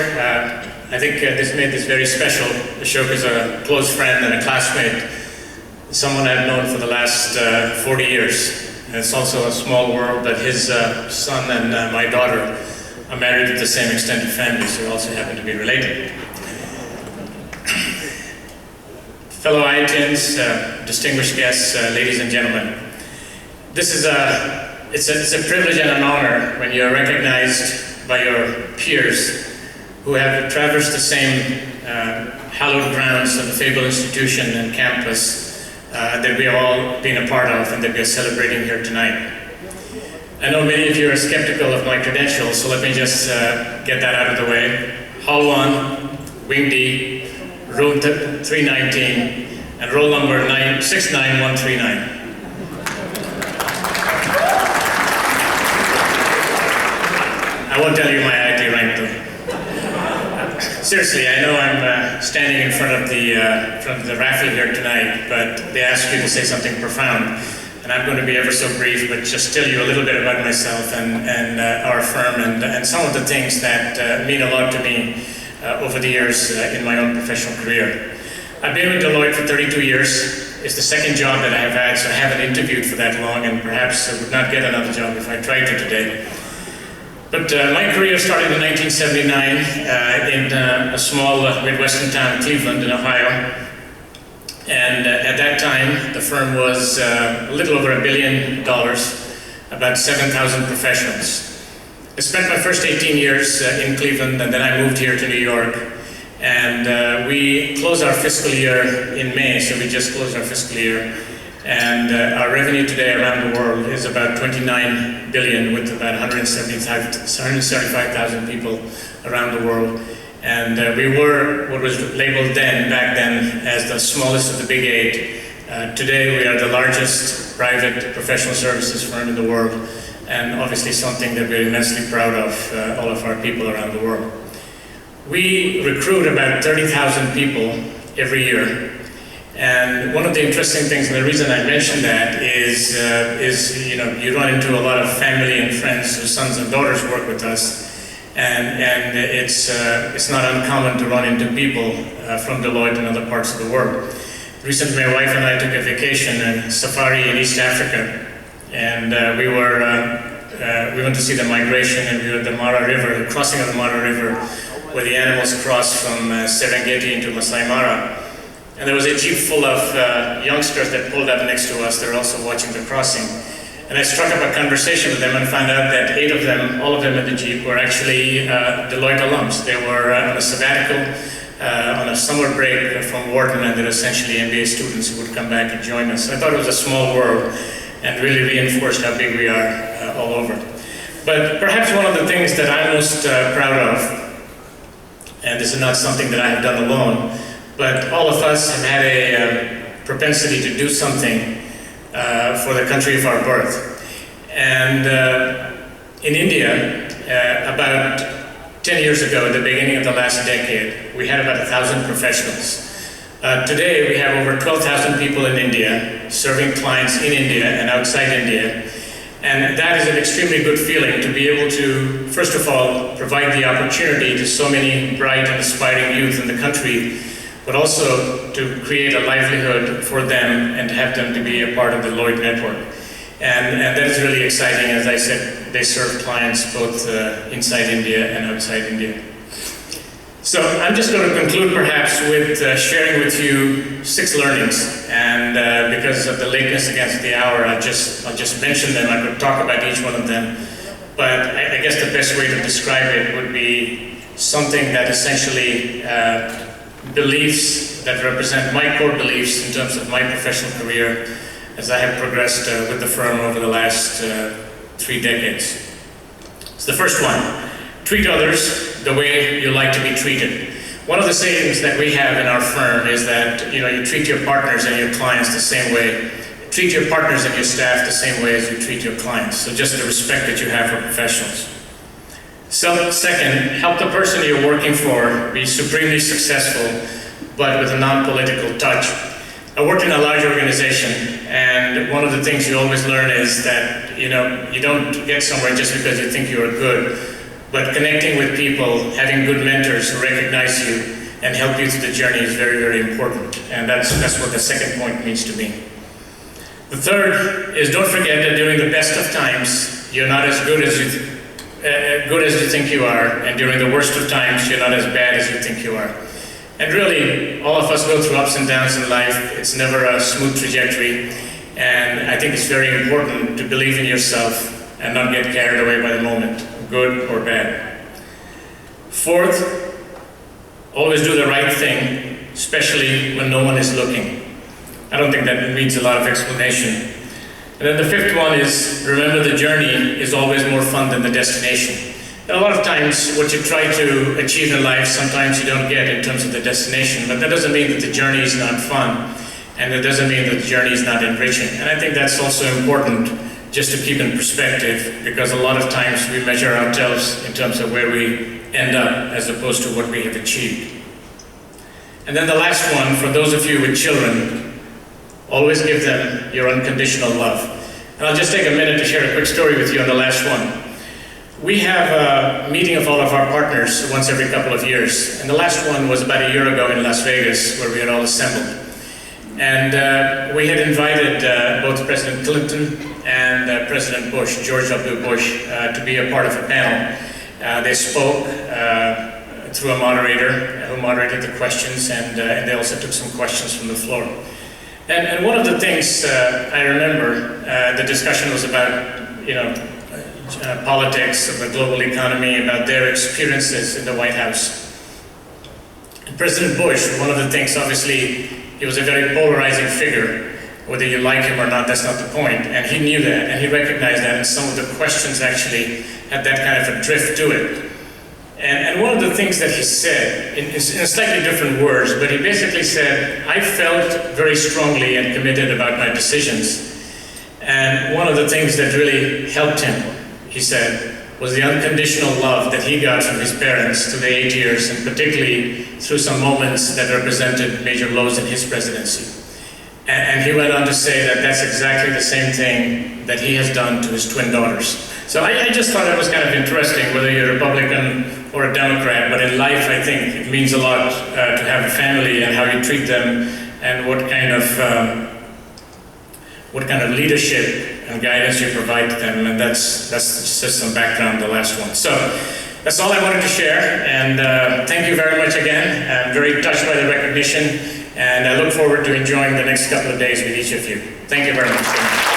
I think this made this very special. Ashok is a close friend and a classmate, someone I've known for the last 40 years. And it's also a small world that his son and my daughter are married to the same extended family, so we also happen to be related. Fellow IITians, distinguished guests, ladies and gentlemen, this is it's a privilege and an honor when you're recognized by your peers who have traversed the same hallowed grounds of the Fable institution and campus that we have all been a part of and that we are celebrating here tonight. I know many of you are skeptical of my credentials, so let me just get that out of the way. Hall 1, Wing D, room 319, and roll number 69139. I won't tell you my IIT rank though. Seriously, I know I'm standing in front of the raffle here tonight, but they asked you to say something profound, and I'm going to be ever so brief, but just tell you a little bit about myself and our firm and some of the things that mean a lot to me over the years in my own professional career. I've been with Deloitte for 32 years. It's the second job that I've had, so I haven't interviewed for that long, and perhaps I would not get another job if I tried to today. But my career started in 1979 in a small Midwestern town, Cleveland, in Ohio. And at that time, the firm was a little over $1 billion, about 7,000 professionals. I spent my first 18 years in Cleveland, and then I moved here to New York. And we closed our fiscal year in May, so we just closed our fiscal year. And our revenue today around the world is about 29 billion with about 175,000 people around the world. And we were what was labeled back then, as the smallest of the big eight. Today we are the largest private professional services firm in the world, and obviously something that we're immensely proud of, all of our people around the world. We recruit about 30,000 people every year. And one of the interesting things, and the reason I mention that is you run into a lot of family and friends whose sons and daughters work with us, and it's not uncommon to run into people from Deloitte and other parts of the world. Recently, my wife and I took a vacation and safari in East Africa, and we went to see the migration, and we were at the Mara River, the crossing of the Mara River, where the animals cross from Serengeti into Masai Mara. And there was a jeep full of youngsters that pulled up next to us. They were also watching the crossing. And I struck up a conversation with them and found out that 8 of them, all of them in the jeep, were actually Deloitte alums. They were on a sabbatical, on a summer break from Wharton, and they're essentially MBA students who would come back and join us. I thought it was a small world and really reinforced how big we are all over. But perhaps one of the things that I'm most proud of, and this is not something that I have done alone, but all of us have had a propensity to do something for the country of our birth. And in India, about 10 years ago, at the beginning of the last decade, we had about 1,000 professionals. Today, we have over 12,000 people in India, serving clients in India and outside India. And that is an extremely good feeling to be able to, first of all, provide the opportunity to so many bright and aspiring youth in the country, but also to create a livelihood for them and to have them to be a part of the Deloitte network. And that is really exciting. As I said, they serve clients both inside India and outside India. So I'm just going to conclude perhaps with sharing with you 6 learnings. And because of the lateness against the hour, I'll just mention them. I could talk about each one of them. But I guess the best way to describe it would be something that essentially beliefs that represent my core beliefs in terms of my professional career as I have progressed with the firm over the last 3 decades. So the first one, treat others the way you like to be treated. One of the sayings that we have in our firm is that you treat your partners and your clients the same way. Treat your partners and your staff the same way as you treat your clients. So just the respect that you have for professionals. So second, help the person you're working for be supremely successful, but with a non-political touch. I worked in a large organization, and one of the things you always learn is that you don't get somewhere just because you think you're good, but connecting with people, having good mentors who recognize you and help you through the journey is very, very important. And that's what the second point means to me. The third is, don't forget that during the best of times, you're not as good as you think you are, and during the worst of times, you're not as bad as you think you are. And really, all of us go through ups and downs in life. It's never a smooth trajectory, and I think it's very important to believe in yourself and not get carried away by the moment, good or bad. Fourth, always do the right thing, especially when no one is looking. I don't think that needs a lot of explanation. And then the fifth one is, remember the journey is always more fun than the destination. And a lot of times what you try to achieve in life, sometimes you don't get in terms of the destination, but that doesn't mean that the journey is not fun, and it doesn't mean that the journey is not enriching. And I think that's also important just to keep in perspective, because a lot of times we measure ourselves in terms of where we end up as opposed to what we have achieved. And then the last one, for those of you with children, always give them your unconditional love. And I'll just take a minute to share a quick story with you on the last one. We have a meeting of all of our partners once every couple of years. And the last one was about a year ago in Las Vegas, where we had all assembled. And we had invited both President Clinton and President Bush, George W. Bush, to be a part of a panel. They spoke through a moderator who moderated the questions, and they also took some questions from the floor. And one of the things I remember, the discussion was about, politics of the global economy, about their experiences in the White House. And President Bush, one of the things, obviously, he was a very polarizing figure. Whether you like him or not, that's not the point. And he knew that, and he recognized that, and some of the questions actually had that kind of a drift to it. And one of the things that he said, in slightly different words, but he basically said, I felt very strongly and committed about my decisions. And one of the things that really helped him, he said, was the unconditional love that he got from his parents through the 8 years, and particularly through some moments that represented major lows in his presidency. And he went on to say that that's exactly the same thing that he has done to his twin daughters. So I just thought that was kind of interesting, whether you're a Republican or a Democrat, but in life I think it means a lot to have a family and how you treat them, and what kind of leadership and guidance you provide to them, and that's just some background, the last one. So that's all I wanted to share, and thank you very much again. I'm very touched by the recognition, and I look forward to enjoying the next couple of days with each of you. Thank you very much.